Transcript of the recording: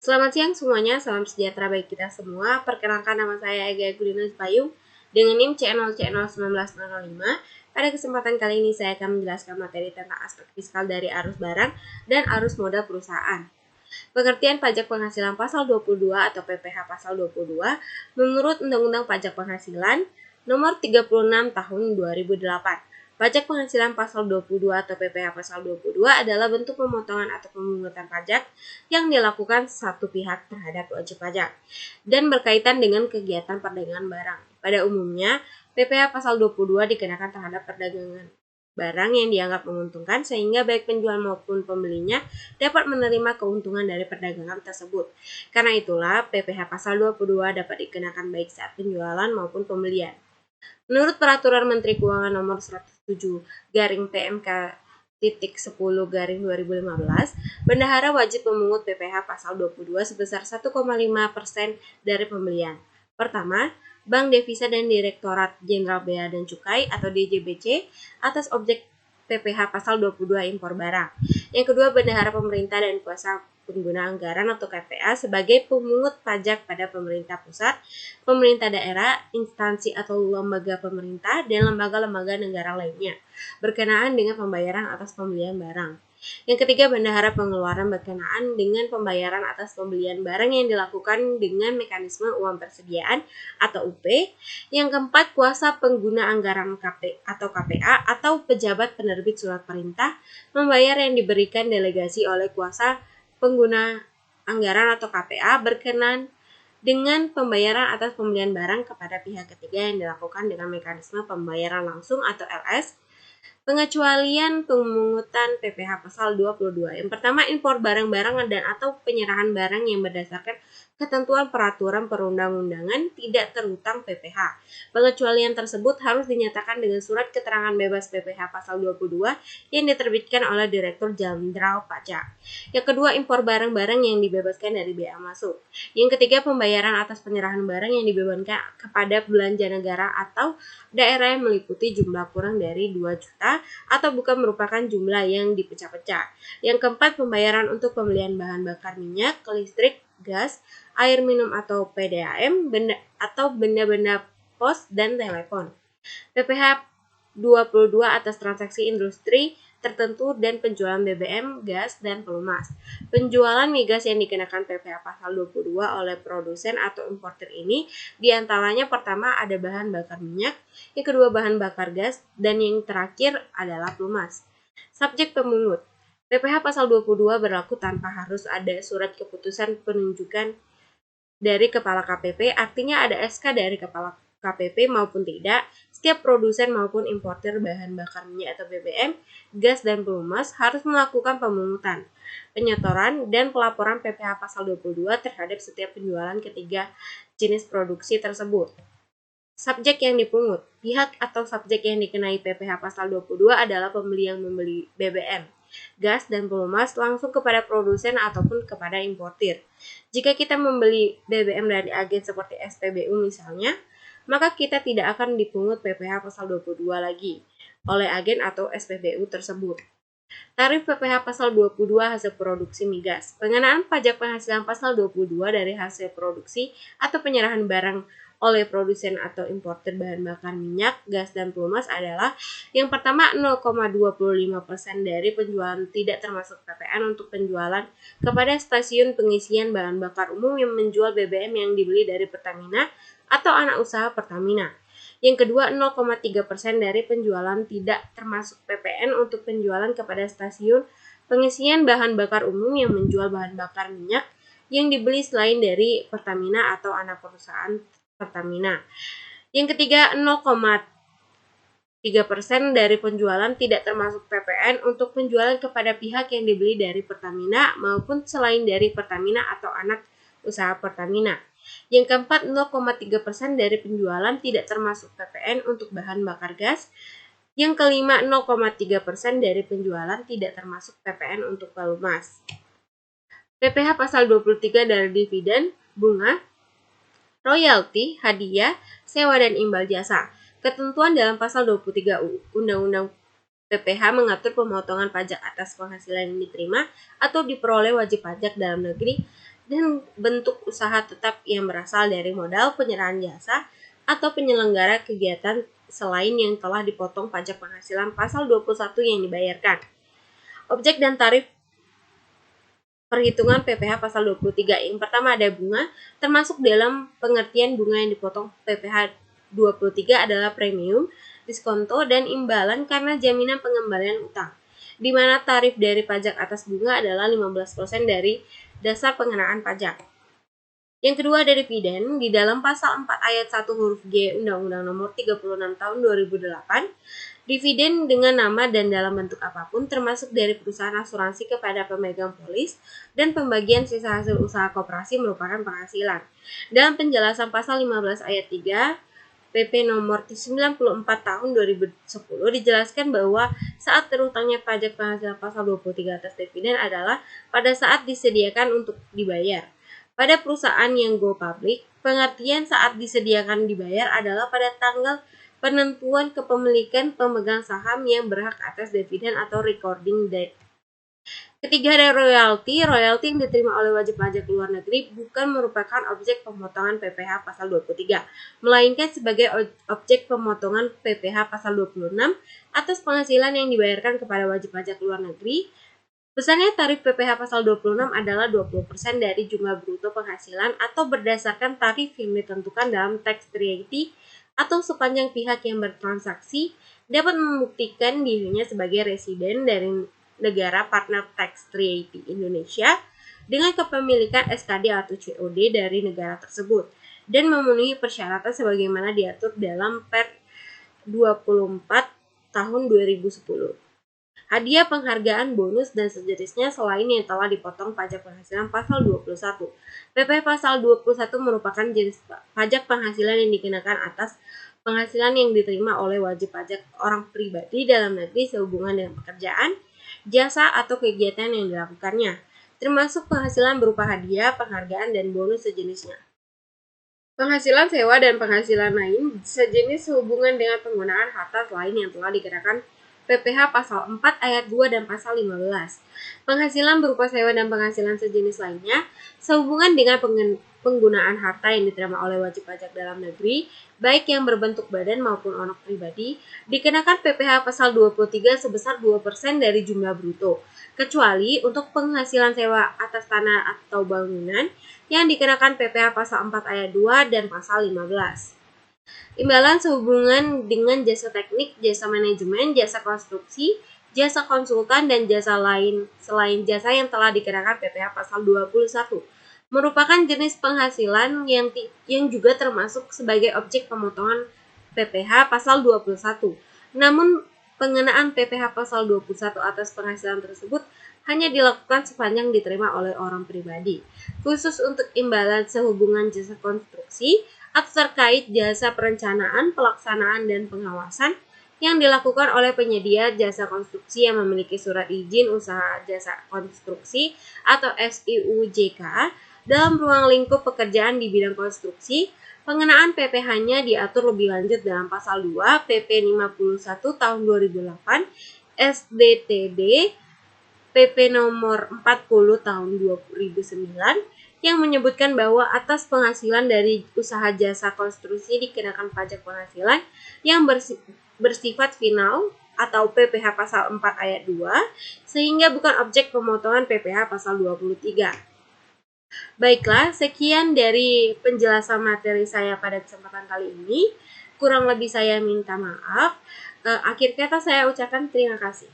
Selamat siang semuanya, salam sejahtera bagi kita semua. Perkenalkan nama saya Ega Gudina Payung dengan NIM C0C01905. Pada kesempatan kali ini saya akan menjelaskan materi tentang aspek fiskal dari arus barang dan arus modal perusahaan. Pengertian pajak penghasilan pasal 22 atau PPh pasal 22 menurut Undang-Undang Pajak Penghasilan Nomor 36 Tahun 2008. Pajak penghasilan pasal 22 atau PPh pasal 22 adalah bentuk pemotongan atau pemungutan pajak yang dilakukan satu pihak terhadap wajib pajak dan berkaitan dengan kegiatan perdagangan barang. Pada umumnya, PPh pasal 22 dikenakan terhadap perdagangan barang yang dianggap menguntungkan sehingga baik penjual maupun pembelinya dapat menerima keuntungan dari perdagangan tersebut. Karena itulah, PPh pasal 22 dapat dikenakan baik saat penjualan maupun pembelian. Menurut Peraturan Menteri Keuangan Nomor 107 PMK 10/2015, bendahara wajib memungut PPh pasal 22 sebesar 1,5% dari pembelian. Pertama, Bank Devisa dan Direktorat Jenderal Bea dan Cukai atau DJBC atas objek PPh pasal 22 impor barang. Yang kedua, bendahara pemerintah dan kuasa pengguna anggaran atau KPA sebagai pemungut pajak pada pemerintah pusat, pemerintah daerah, instansi atau lembaga pemerintah, dan lembaga-lembaga negara lainnya berkenaan dengan pembayaran atas pembelian barang. Yang ketiga, bendahara pengeluaran berkenaan dengan pembayaran atas pembelian barang yang dilakukan dengan mekanisme uang persediaan atau UP. Yang keempat, kuasa pengguna anggaran KPA atau pejabat penerbit surat perintah membayar yang diberikan delegasi oleh kuasa pengguna anggaran atau KPA berkenan dengan pembayaran atas pembelian barang kepada pihak ketiga yang dilakukan dengan mekanisme pembayaran langsung atau LS. Pengecualian pemungutan PPh pasal 22. Yang pertama, impor barang-barang dan atau penyerahan barang yang berdasarkan ketentuan peraturan perundang-undangan tidak terutang PPh. Pengecualian tersebut harus dinyatakan dengan surat keterangan bebas PPh pasal 22 yang diterbitkan oleh Direktur Jenderal Pajak. Yang kedua, impor barang-barang yang dibebaskan dari bea masuk. Yang ketiga, pembayaran atas penyerahan barang yang dibebankan kepada belanja negara atau daerah yang meliputi jumlah kurang dari 2 juta atau bukan merupakan jumlah yang dipecah-pecah. Yang keempat, pembayaran untuk pembelian bahan bakar minyak, listrik, gas, air minum atau PDAM, atau benda-benda pos dan telepon. PPh 22 atas transaksi industri tertentu dan penjualan BBM, gas, dan pelumas. Penjualan migas yang dikenakan PPh pasal 22 oleh produsen atau importer ini diantaranya pertama ada bahan bakar minyak, yang kedua bahan bakar gas, dan yang terakhir adalah pelumas. Subjek pemungut. PPh pasal 22 berlaku tanpa harus ada surat keputusan penunjukan dari Kepala KPP, artinya ada SK dari Kepala KPP maupun tidak. Setiap produsen maupun importer bahan bakar minyak atau BBM, gas, dan pelumas harus melakukan pemungutan, penyetoran, dan pelaporan PPh pasal 22 terhadap setiap penjualan ketiga jenis produksi tersebut. Subjek yang dipungut. Pihak atau subjek yang dikenai PPh pasal 22 adalah pembeli yang membeli BBM, gas, dan pelumas langsung kepada produsen ataupun kepada importir. Jika kita membeli BBM dari agen seperti SPBU misalnya, maka kita tidak akan dipungut PPh pasal 22 lagi oleh agen atau SPBU tersebut. Tarif PPh pasal 22 hasil produksi migas. Pengenaan pajak penghasilan pasal 22 dari hasil produksi atau penyerahan barang oleh produsen atau importer bahan bakar minyak, gas, dan pelumas adalah yang pertama 0,25% dari penjualan tidak termasuk PPN untuk penjualan kepada stasiun pengisian bahan bakar umum yang menjual BBM yang dibeli dari Pertamina atau anak usaha Pertamina. Yang kedua, 0,3% dari penjualan tidak termasuk PPN untuk penjualan kepada stasiun pengisian bahan bakar umum yang menjual bahan bakar minyak yang dibeli selain dari Pertamina atau anak perusahaan Pertamina. Yang ketiga, 0,3% dari penjualan tidak termasuk PPN untuk penjualan kepada pihak yang dibeli dari Pertamina maupun selain dari Pertamina atau anak usaha Pertamina. Yang keempat, 0,3% dari penjualan tidak termasuk PPN untuk bahan bakar gas. Yang kelima, 0,3% dari penjualan tidak termasuk PPN untuk pelumas. PPh pasal 23 dari dividen, bunga, royalti, hadiah, sewa, dan imbal jasa. Ketentuan dalam pasal 23 Undang-Undang PPh mengatur pemotongan pajak atas penghasilan yang diterima atau diperoleh wajib pajak dalam negeri dan bentuk usaha tetap yang berasal dari modal penyerahan jasa atau penyelenggara kegiatan selain yang telah dipotong pajak penghasilan pasal 21 yang dibayarkan. Objek dan tarif perhitungan PPh pasal 23. Yang pertama ada bunga, termasuk dalam pengertian bunga yang dipotong PPh 23 adalah premium, diskonto, dan imbalan karena jaminan pengembalian utang, di mana tarif dari pajak atas bunga adalah 15% dari dasar pengenaan pajak. Yang kedua ada dividen. Di dalam pasal 4 ayat 1 huruf G Undang-Undang Nomor 36 Tahun 2008, dividen dengan nama dan dalam bentuk apapun termasuk dari perusahaan asuransi kepada pemegang polis dan pembagian sisa hasil usaha koperasi merupakan penghasilan. Dalam penjelasan pasal 15 ayat 3 PP nomor 94 tahun 2010 dijelaskan bahwa saat terutangnya pajak penghasilan pasal 23 atas dividen adalah pada saat disediakan untuk dibayar. Pada perusahaan yang go public, pengertian saat disediakan dibayar adalah pada tanggal penentuan kepemilikan pemegang saham yang berhak atas dividen atau recording date. Ketiga ada royalti. Royalti yang diterima oleh wajib pajak luar negeri bukan merupakan objek pemotongan PPh pasal 23, melainkan sebagai objek pemotongan PPh pasal 26 atas penghasilan yang dibayarkan kepada wajib pajak luar negeri. Besarnya tarif PPh pasal 26 adalah 20% dari jumlah bruto penghasilan atau berdasarkan tarif yang ditentukan dalam tax treaty atau sepanjang pihak yang bertransaksi dapat membuktikan dirinya sebagai residen dari negara partner tax treaty Indonesia dengan kepemilikan SKD atau COD dari negara tersebut dan memenuhi persyaratan sebagaimana diatur dalam Per 24 tahun 2010. Hadiah, penghargaan, bonus, dan sejenisnya selain yang telah dipotong pajak penghasilan pasal 21. PP pasal 21 merupakan jenis pajak penghasilan yang dikenakan atas penghasilan yang diterima oleh wajib pajak orang pribadi dalam negeri sehubungan dengan pekerjaan, jasa, atau kegiatan yang dilakukannya, termasuk penghasilan berupa hadiah, penghargaan, dan bonus sejenisnya. Penghasilan sewa dan penghasilan lain sejenis sehubungan dengan penggunaan harta lain yang telah dikenakan PPh pasal 4 ayat 2 dan pasal 15. Penghasilan berupa sewa dan penghasilan sejenis lainnya sehubungan dengan penggunaan harta yang diterima oleh wajib pajak dalam negeri, baik yang berbentuk badan maupun orang pribadi, dikenakan PPh pasal 23 sebesar 2% dari jumlah bruto, kecuali untuk penghasilan sewa atas tanah atau bangunan yang dikenakan PPh pasal 4 ayat 2 dan pasal 15. Imbalan sehubungan dengan jasa teknik, jasa manajemen, jasa konstruksi, jasa konsultan, dan jasa lain selain jasa yang telah dikenakan PPh pasal 21 merupakan jenis penghasilan yang juga termasuk sebagai objek pemotongan PPh pasal 21. Namun pengenaan PPh pasal 21 atas penghasilan tersebut hanya dilakukan sepanjang diterima oleh orang pribadi. Khusus untuk imbalan sehubungan jasa konstruksi atau terkait jasa perencanaan, pelaksanaan, dan pengawasan yang dilakukan oleh penyedia jasa konstruksi yang memiliki surat izin usaha jasa konstruksi atau SIUJK dalam ruang lingkup pekerjaan di bidang konstruksi, pengenaan PPh-nya diatur lebih lanjut dalam pasal 2 PP 51 tahun 2008 SDTD PP nomor 40 tahun 2009 yang menyebutkan bahwa atas penghasilan dari usaha jasa konstruksi dikenakan pajak penghasilan yang bersifat final atau PPh pasal 4 ayat 2 sehingga bukan objek pemotongan PPh pasal 23. Baiklah, sekian dari penjelasan materi saya pada kesempatan kali ini. Kurang lebih saya minta maaf. Akhir kata saya ucapkan terima kasih.